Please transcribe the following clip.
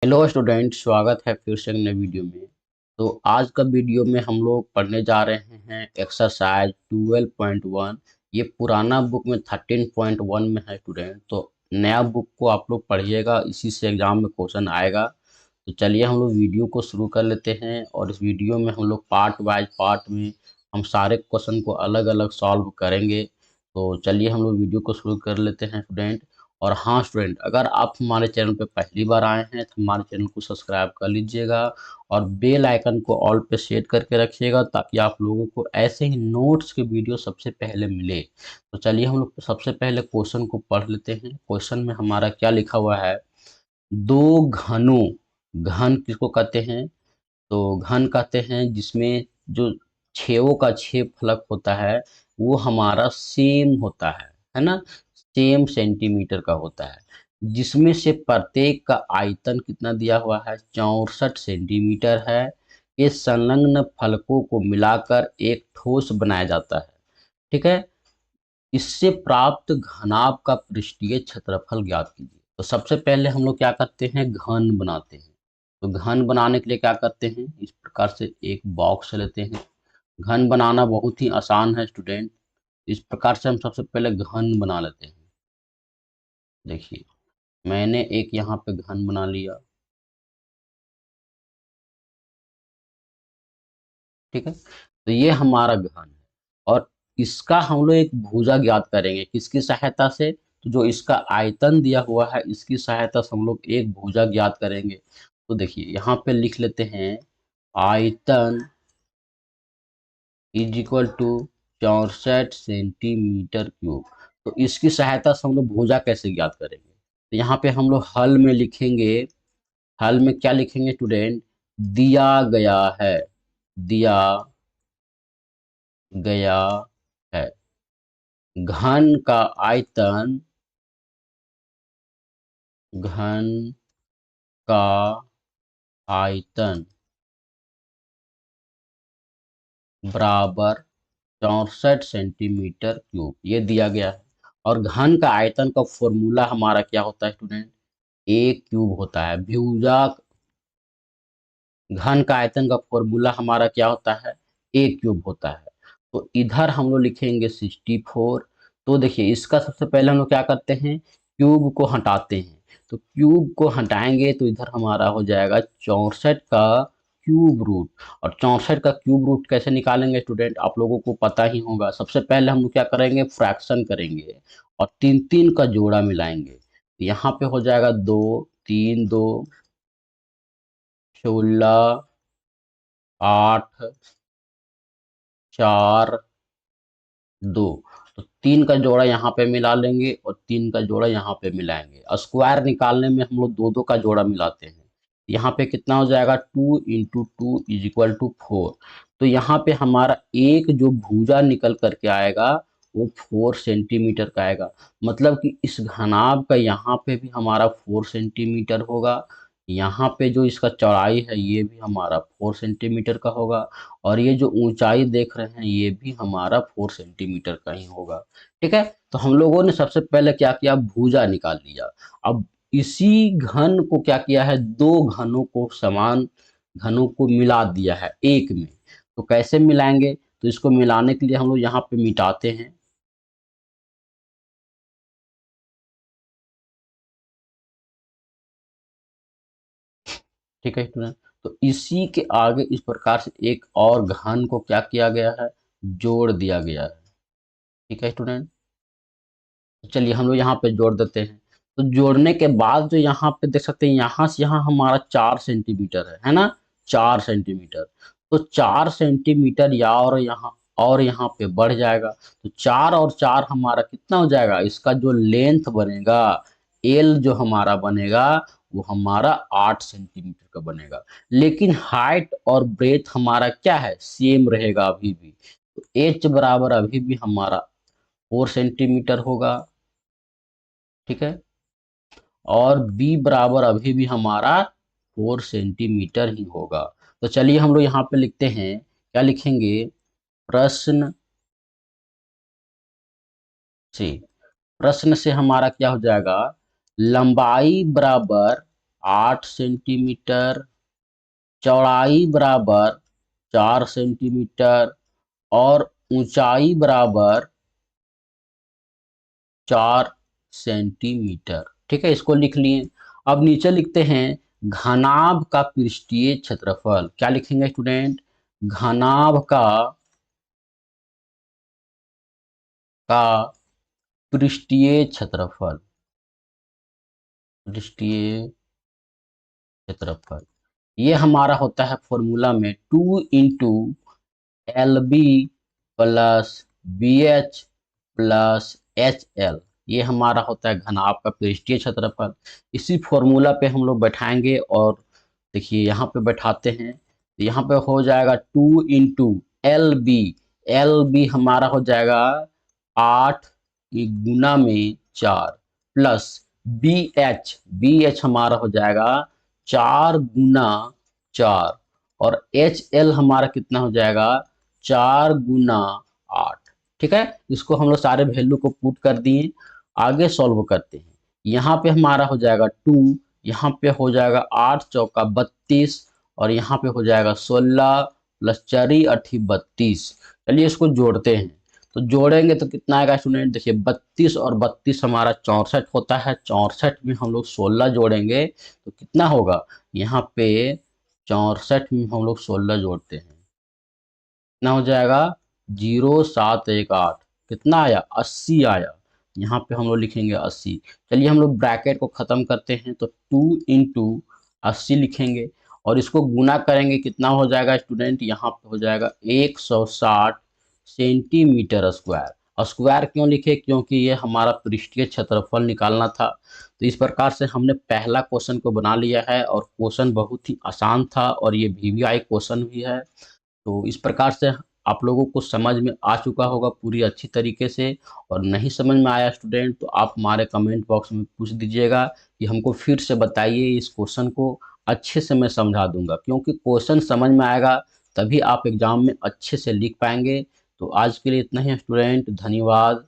Hello student, स्वागत है फिर से एक नए वीडियो में। तो आज का वीडियो में हम लोग पढ़ने जा रहे हैं एक्सरसाइज 12.1। ये पुराना बुक में 13.1 में है स्टूडेंट। तो नया बुक को आप लोग पढ़िएगा, इसी से एग्जाम में क्वेश्चन आएगा। तो चलिए हम लोग वीडियो को शुरू कर लेते हैं और इस वीडियो में हम लोग पार्ट वाइज पार्ट में हम सारे क्वेश्चन को अलग अलग सॉल्व करेंगे। तो चलिए हम लोग वीडियो को शुरू कर लेते हैं स्टूडेंट। और हाँ स्टूडेंट, अगर आप हमारे चैनल पे पहली बार आए हैं तो हमारे चैनल को सब्सक्राइब कर लीजिएगा और बेल आइकन को ऑल पे सेट करके रखिएगा ताकि आप लोगों को ऐसे ही नोट्स के वीडियो सबसे पहले मिले। तो चलिए हम लोग सबसे पहले क्वेश्चन को पढ़ लेते हैं। क्वेश्चन में हमारा क्या लिखा हुआ है? दो घनों, घन किसको कहते हैं? तो घन कहते हैं जिसमें जो छेवों का छेद फलक होता है वो हमारा सेम होता है ना, सेम सेंटीमीटर का होता है। जिसमें से प्रत्येक का आयतन कितना दिया हुआ है? 64 सेंटीमीटर है। ये संलग्न फलकों को मिलाकर एक ठोस बनाया जाता है। ठीक है। इससे प्राप्त घनाभ का पृष्ठीय क्षेत्रफल ज्ञात कीजिए। तो सबसे पहले हम लोग क्या करते हैं? घन बनाते हैं। तो घन बनाने के लिए क्या करते हैं? इस प्रकार से एक बॉक्स लेते हैं। घन बनाना बहुत ही आसान है स्टूडेंट। इस प्रकार से हम सबसे पहले घन बना लेते हैं। देखिए, मैंने एक यहाँ पे घन बना लिया। ठीक है। तो ये हमारा घन है और इसका हम लोग एक भुजा ज्ञात करेंगे। किसकी सहायता से? तो जो इसका आयतन दिया हुआ है इसकी सहायता से हम लोग एक भुजा ज्ञात करेंगे। तो देखिए यहाँ पे लिख लेते हैं, आयतन is equal to 64 centimetre cube. तो इसकी सहायता से हम लोग भुजा कैसे ज्ञात करेंगे? तो यहाँ पे हम लोग हल में लिखेंगे। हल में क्या लिखेंगे स्टूडेंट? दिया गया है, दिया गया है घन का आयतन, घन का आयतन बराबर 64 सेंटीमीटर क्यूब, ये दिया गया है। और घन का आयतन का फॉर्मूला हमारा क्या होता है स्टूडेंट? ए क्यूब होता है। भुजा घन का आयतन का फॉर्मूला हमारा क्या होता है? ए क्यूब होता है। तो इधर हम लोग लिखेंगे 64। तो देखिए इसका सबसे पहले हम लोग क्या करते हैं? क्यूब को हटाते हैं। तो क्यूब को हटाएंगे तो इधर हमारा हो जाएगा 64 का क्यूब रूट। और 64 का क्यूब रूट कैसे निकालेंगे स्टूडेंट? आप लोगों को पता ही होगा। सबसे पहले हम लोग क्या करेंगे? फ्रैक्शन करेंगे और तीन तीन का जोड़ा मिलाएंगे। यहाँ पे हो जाएगा 2 3 2 16 8 4 2। तो तीन का जोड़ा यहाँ पे मिला लेंगे और तीन का जोड़ा यहाँ पे मिलाएंगे। स्क्वायर निकालने में हम लोग दो दो का जोड़ा मिलाते हैं। यहाँ पे कितना हो जाएगा? 2 × 2 = 4। तो यहाँ पे हमारा एक जो भुजा निकल करके आएगा वो 4 सेंटीमीटर का आएगा। मतलब कि इस घनाभ का यहाँ पे भी हमारा 4 सेंटीमीटर होगा। यहाँ पे जो इसका चौड़ाई है ये भी हमारा 4 सेंटीमीटर का होगा। और ये जो ऊंचाई देख रहे हैं ये भी हमारा 4 सेंटीमीटर का ही होगा। ठीक है। तो हम लोगों ने सबसे पहले क्या किया? भुजा निकाल लिया। अब इसी घन को क्या किया है? दो घनों को, समान घनों को मिला दिया है एक में। तो कैसे मिलाएंगे? तो इसको मिलाने के लिए हम लोग यहाँ पे मिटाते हैं। ठीक है स्टूडेंट। तो इसी के आगे इस प्रकार से एक और घन को क्या किया गया है? जोड़ दिया गया है। ठीक है स्टूडेंट। चलिए हम लोग यहाँ पे जोड़ देते हैं। तो जोड़ने के बाद जो यहाँ पे देख सकते हैं, यहाँ से यहाँ हमारा 4 सेंटीमीटर है ना? 4 सेंटीमीटर। तो 4 सेंटीमीटर या और यहाँ पे बढ़ जाएगा। तो 4 और 4 हमारा कितना हो जाएगा? इसका जो लेंथ बनेगा, एल जो हमारा बनेगा वो हमारा 8 सेंटीमीटर का बनेगा। लेकिन हाइट और ब्रेथ हमारा क्या है? सेम रहेगा अभी भी। तो एच बराबर अभी भी हमारा 4 सेंटीमीटर होगा। ठीक है। और बी बराबर अभी भी हमारा 4 सेंटीमीटर ही होगा। तो चलिए हम लोग यहाँ पे लिखते हैं, क्या लिखेंगे? प्रश्न से, प्रश्न से हमारा क्या हो जाएगा? लंबाई बराबर 8 सेंटीमीटर, चौड़ाई बराबर 4 सेंटीमीटर और ऊंचाई बराबर 4 सेंटीमीटर। ठीक है, इसको लिख लिए। अब नीचे लिखते हैं घनाभ का पृष्ठीय क्षेत्रफल। क्या लिखेंगे स्टूडेंट? घनाभ का पृष्ठीय क्षेत्रफल, पृष्ठीय क्षेत्रफल ये हमारा होता है फॉर्मूला में 2 into L B plus B H plus H L. ये हमारा होता है घनाभ का पृष्ठीय क्षेत्रफल। इसी फॉर्मूला पे हम लोग बैठाएंगे और देखिए यहाँ पे बैठाते हैं तो यहाँ पे हो जाएगा 2 into L B. L B हमारा हो जाएगा 8 गुना में 4 प्लस बी एच हमारा हो जाएगा 4 गुना 4 और एच एल हमारा कितना हो जाएगा 4 गुना 8। ठीक है, इसको हम लोग सारे वैल्यू को पुट कर दिए। आगे सॉल्व करते हैं। यहाँ पे हमारा हो जाएगा 2, यहाँ पे हो जाएगा 8 चौका 32 और यहाँ पे हो जाएगा 16 प्लस 4 अठी 32। चलिए इसको जोड़ते हैं। तो जोड़ेंगे तो कितना आएगा स्टूडेंट? देखिए 32 और 32 हमारा 64 होता है। 64 में हम लोग 16 जोड़ेंगे तो कितना होगा? यहाँ पे 64 में हम लोग 16 जोड़ते हैं, कितना हो जाएगा? 0718। कितना आया? 80 आया। यहाँ पे हम लोग लिखेंगे 80। चलिए हम लोग ब्रैकेट को खत्म करते हैं तो 2 इंटू 80 लिखेंगे और इसको गुना करेंगे, कितना हो जाएगा स्टूडेंट? यहाँ पे हो जाएगा 160 सेंटीमीटर स्क्वायर। और स्क्वायर क्यों लिखे? क्योंकि ये हमारा पृष्ठीय क्षेत्रफल निकालना था। तो इस प्रकार से हमने पहला क्वेश्चन को बना लिया है और क्वेश्चन बहुत ही आसान था और ये वीवीआई क्वेश्चन भी है। तो इस प्रकार से आप लोगों को समझ में आ चुका होगा पूरी अच्छी तरीके से। और नहीं समझ में आया स्टूडेंट तो आप हमारे कमेंट बॉक्स में पूछ दीजिएगा कि हमको फिर से बताइए, इस क्वेश्चन को अच्छे से मैं समझा दूंगा। क्योंकि क्वेश्चन समझ में आएगा तभी आप एग्जाम में अच्छे से लिख पाएंगे। तो आज के लिए इतना ही स्टूडेंट, धन्यवाद।